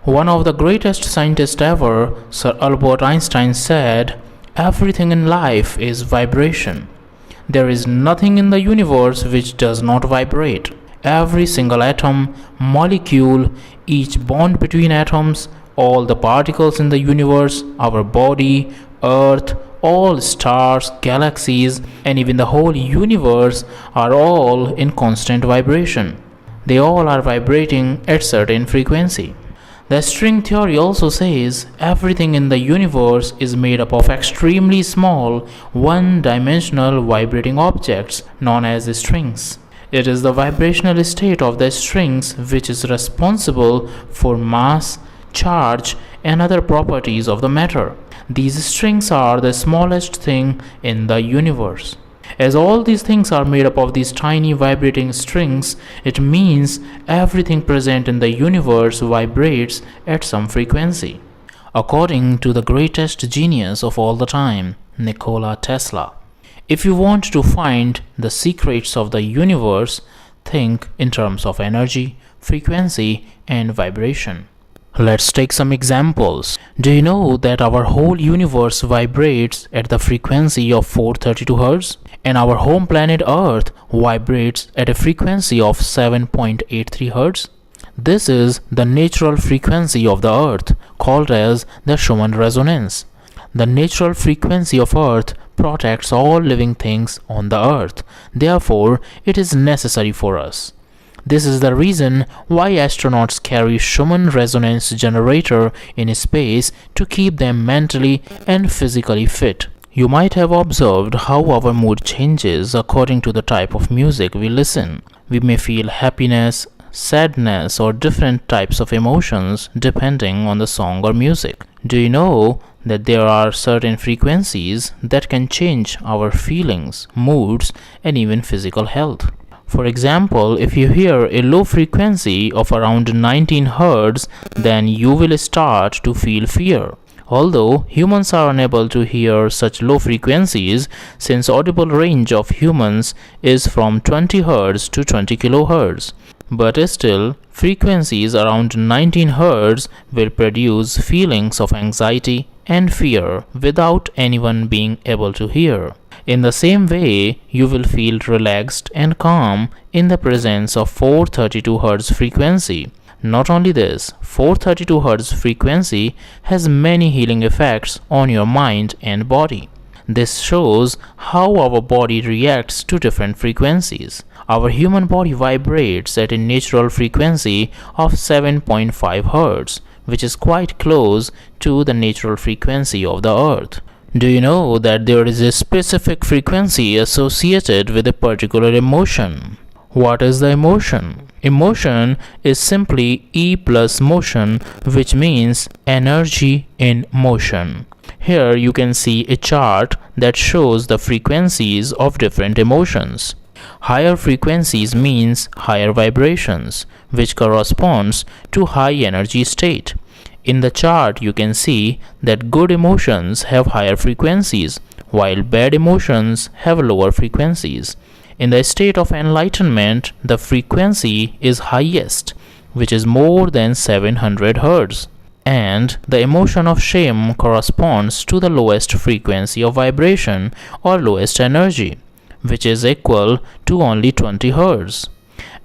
One of the greatest scientists ever, Sir Albert Einstein, said, "Everything in life is vibration." There is nothing in the universe which does not vibrate. Every single atom, molecule, each bond between atoms, all the particles in the universe, our body, Earth, all stars, galaxies, and even the whole universe are all in constant vibration. They all are vibrating at certain frequency. The string theory also says everything in the universe is made up of extremely small, one-dimensional vibrating objects known as strings. It is the vibrational state of the strings which is responsible for mass, charge, and other properties of the matter. These strings are the smallest thing in the universe. As all these things are made up of these tiny vibrating strings, it means everything present in the universe vibrates at some frequency. According to the greatest genius of all the time, Nikola Tesla, if you want to find the secrets of the universe, think in terms of energy, frequency, and vibration. Let's take some examples. Do you know that our whole universe vibrates at the frequency of 432 Hz? And our home planet Earth vibrates at a frequency of 7.83 Hz? This is the natural frequency of the Earth, called as the Schumann resonance. The natural frequency of Earth protects all living things on the Earth. Therefore, it is necessary for us. This is the reason why astronauts carry Schumann resonance generator in space to keep them mentally and physically fit. You might have observed how our mood changes according to the type of music we listen. We may feel happiness, sadness, or different types of emotions depending on the song or music. Do you know that there are certain frequencies that can change our feelings, moods, and even physical health? For example, if you hear a low frequency of around 19 Hz, then you will start to feel fear. Although humans are unable to hear such low frequencies, since audible range of humans is from 20 Hz to 20 kHz. But still, frequencies around 19 Hz will produce feelings of anxiety and fear without anyone being able to hear. In the same way, you will feel relaxed and calm in the presence of 432 Hz frequency. Not only this, 432 Hz frequency has many healing effects on your mind and body. This shows how our body reacts to different frequencies. Our human body vibrates at a natural frequency of 7.5 Hz, which is quite close to the natural frequency of the Earth. Do you know that there is a specific frequency associated with a particular emotion? What is the emotion? Emotion is simply E plus motion, which means energy in motion. Here you can see a chart that shows the frequencies of different emotions. Higher frequencies means higher vibrations, which corresponds to high energy state. In the chart you can see that good emotions have higher frequencies, while bad emotions have lower frequencies. In the state of enlightenment, the frequency is highest, which is more than 700 Hz. And the emotion of shame corresponds to the lowest frequency of vibration or lowest energy, which is equal to only 20 Hz.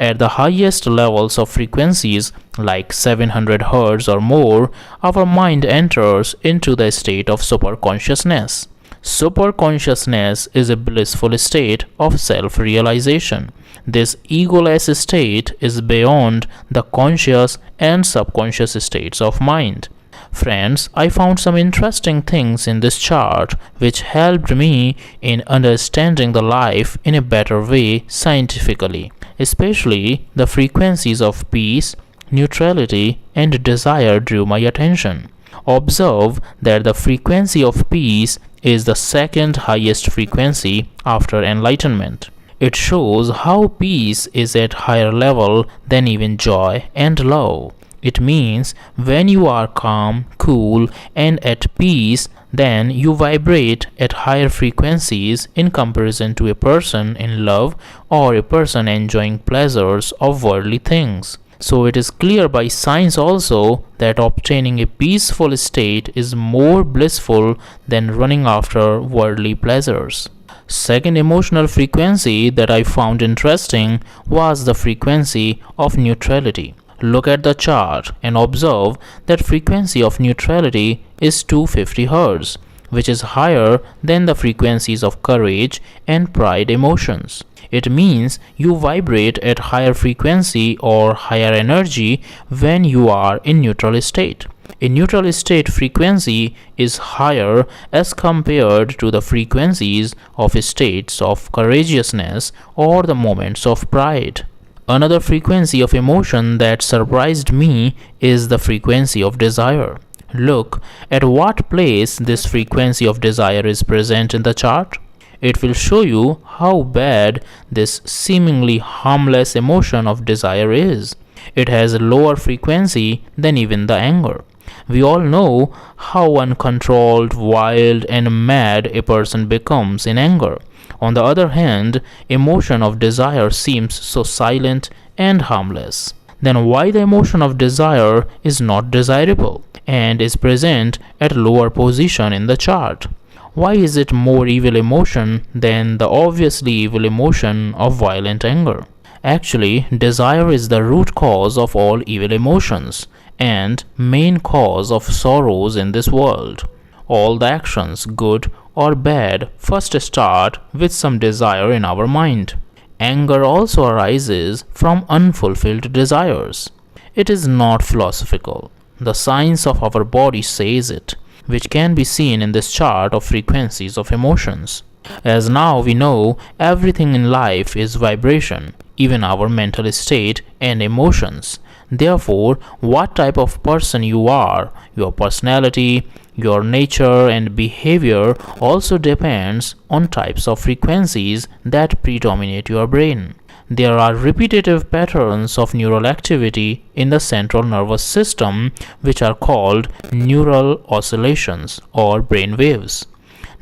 At the highest levels of frequencies, like 700 Hz or more, our mind enters into the state of superconsciousness. Superconsciousness is a blissful state of self-realization. This egoless state is beyond the conscious and subconscious states of mind. Friends, I found some interesting things in this chart which helped me in understanding the life in a better way scientifically. Especially the frequencies of peace, neutrality, and desire drew my attention. Observe that the frequency of peace is the second highest frequency after enlightenment. It shows how peace is at higher level than even joy and love. It means when you are calm, cool, and at peace, then you vibrate at higher frequencies in comparison to a person in love or a person enjoying pleasures of worldly things. So it is clear by science also that obtaining a peaceful state is more blissful than running after worldly pleasures. Second emotional frequency that I found interesting was the frequency of neutrality. Look at the chart and observe that frequency of neutrality is 250 Hz, which is higher than the frequencies of courage and pride emotions. It means you vibrate at higher frequency or higher energy when you are in neutral state. A neutral state frequency is higher as compared to the frequencies of states of courageousness or the moments of pride. Another frequency of emotion that surprised me is the frequency of desire. Look at what place this frequency of desire is present in the chart. It will show you how bad this seemingly harmless emotion of desire is. It has a lower frequency than even the anger. We all know how uncontrolled, wild, and mad a person becomes in anger. On the other hand, emotion of desire seems so silent and harmless. Then why the emotion of desire is not desirable and is present at lower position in the chart? Why is it more evil emotion than the obviously evil emotion of violent anger? Actually, desire is the root cause of all evil emotions and main cause of sorrows in this world. All the actions, good or bad, first start with some desire in our mind. Anger also arises from unfulfilled desires. It is not philosophical. The science of our body says it, which can be seen in this chart of frequencies of emotions. As now we know, everything in life is vibration, even our mental state and emotions. Therefore, what type of person you are, your personality, your nature and behavior also depends on types of frequencies that predominate your brain. There are repetitive patterns of neural activity in the central nervous system which are called neural oscillations or brain waves.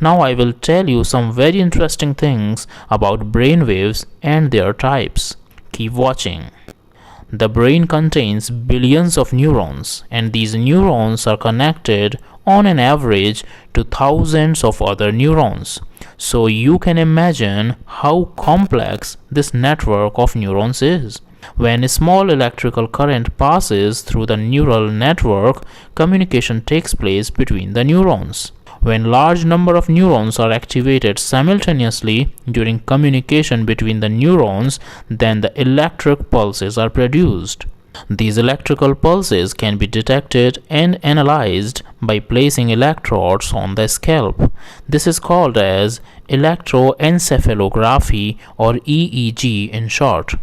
Now I will tell you some very interesting things about brain waves and their types. Keep watching. The brain contains billions of neurons, and these neurons are connected on an average to thousands of other neurons. So you can imagine how complex this network of neurons is. When a small electrical current passes through the neural network, communication takes place between the neurons. When large number of neurons are activated simultaneously during communication between the neurons, then the electric pulses are produced. These electrical pulses can be detected and analyzed by placing electrodes on the scalp. This is called as electroencephalography or EEG in short.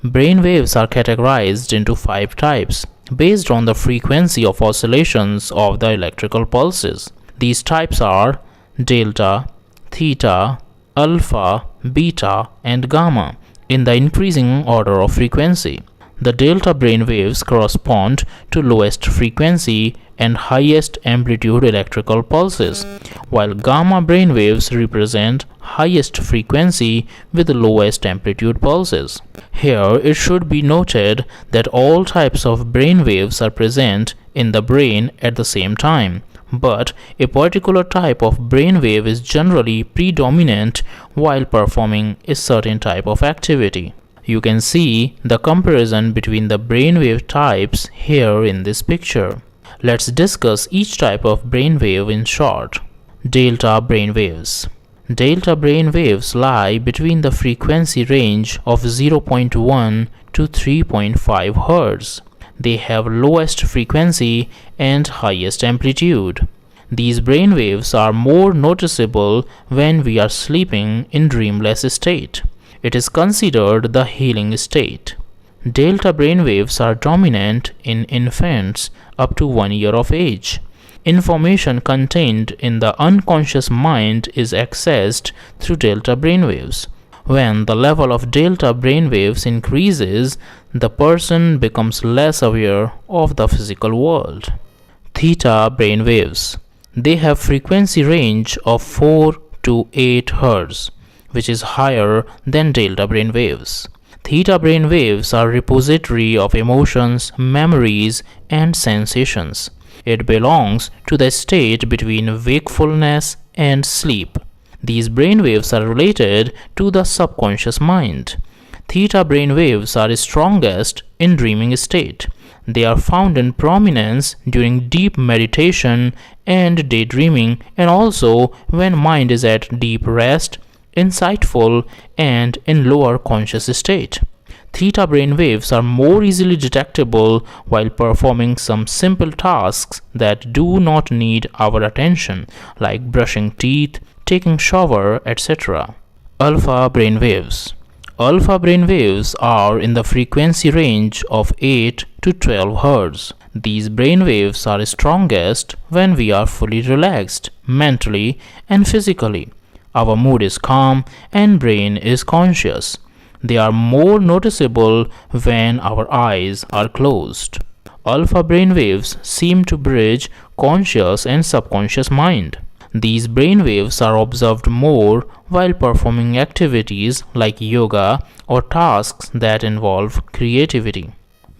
Brain waves are categorized into 5 types based on the frequency of oscillations of the electrical pulses. These types are delta, theta, alpha, beta, and gamma in the increasing order of frequency. The delta brain waves correspond to lowest frequency and highest amplitude electrical pulses, while gamma brain waves represent highest frequency with lowest amplitude pulses. Here it should be noted that all types of brain waves are present in the brain at the same time, but a particular type of brainwave is generally predominant while performing a certain type of activity. You can see the comparison between the brainwave types here in this picture. Let's discuss each type of brainwave in short. Delta brainwaves. Delta brainwaves lie between the frequency range of 0.1 to 3.5 Hz. They have lowest frequency and highest amplitude. These brainwaves are more noticeable when we are sleeping in dreamless state. It is considered the healing state. Delta brainwaves are dominant in infants up to 1 year of age. Information contained in the unconscious mind is accessed through delta brainwaves. When the level of delta brainwaves increases, the person becomes less aware of the physical world. Theta brainwaves. They have frequency range of 4 to 8 Hz, which is higher than delta brainwaves. Theta brain waves are repository of emotions, memories, and sensations. It belongs to the state between wakefulness and sleep. These brain waves are related to the subconscious mind. Theta brain waves are strongest in dreaming state. They are found in prominence during deep meditation and daydreaming, and also when mind is at deep rest, insightful, and in lower conscious state. Theta brain waves are more easily detectable while performing some simple tasks that do not need our attention, like brushing teeth, taking shower, etc. Alpha brain waves. Alpha brain waves are in the frequency range of 8 to 12 Hz. These brain waves are strongest when we are fully relaxed, mentally and physically. Our mood is calm and brain is conscious. They are more noticeable when our eyes are closed. Alpha brain waves seem to bridge conscious and subconscious mind. These brain waves are observed more while performing activities like yoga or tasks that involve creativity.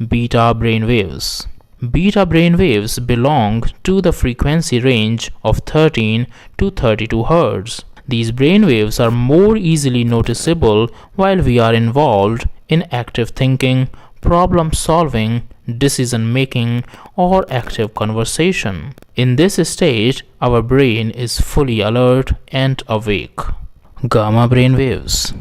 Beta brain waves. Beta brain waves belong to the frequency range of 13 to 32 Hz. These brain waves are more easily noticeable while we are involved in active thinking, problem solving, decision making, or active conversation. In this stage, our brain is fully alert and awake. Gamma brain waves.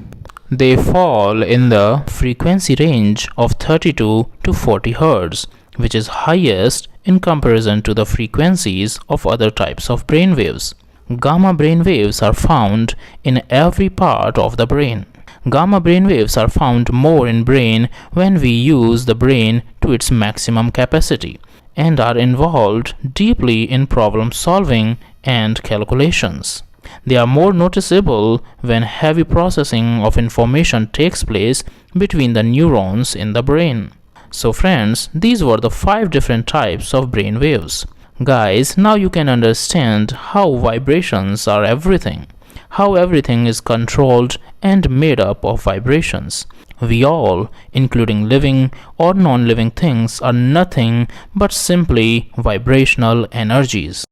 They fall in the frequency range of 32 to 40 Hz, which is highest in comparison to the frequencies of other types of brain waves. Gamma brain waves are found in every part of the brain. Gamma brain waves are found more in brain when we use the brain to its maximum capacity and are involved deeply in problem solving and calculations. They are more noticeable when heavy processing of information takes place between the neurons in the brain. So friends, these were the 5 different types of brain waves. Guys, now you can understand how vibrations are everything, how everything is controlled and made up of vibrations. We all, including living or non-living things, are nothing but simply vibrational energies.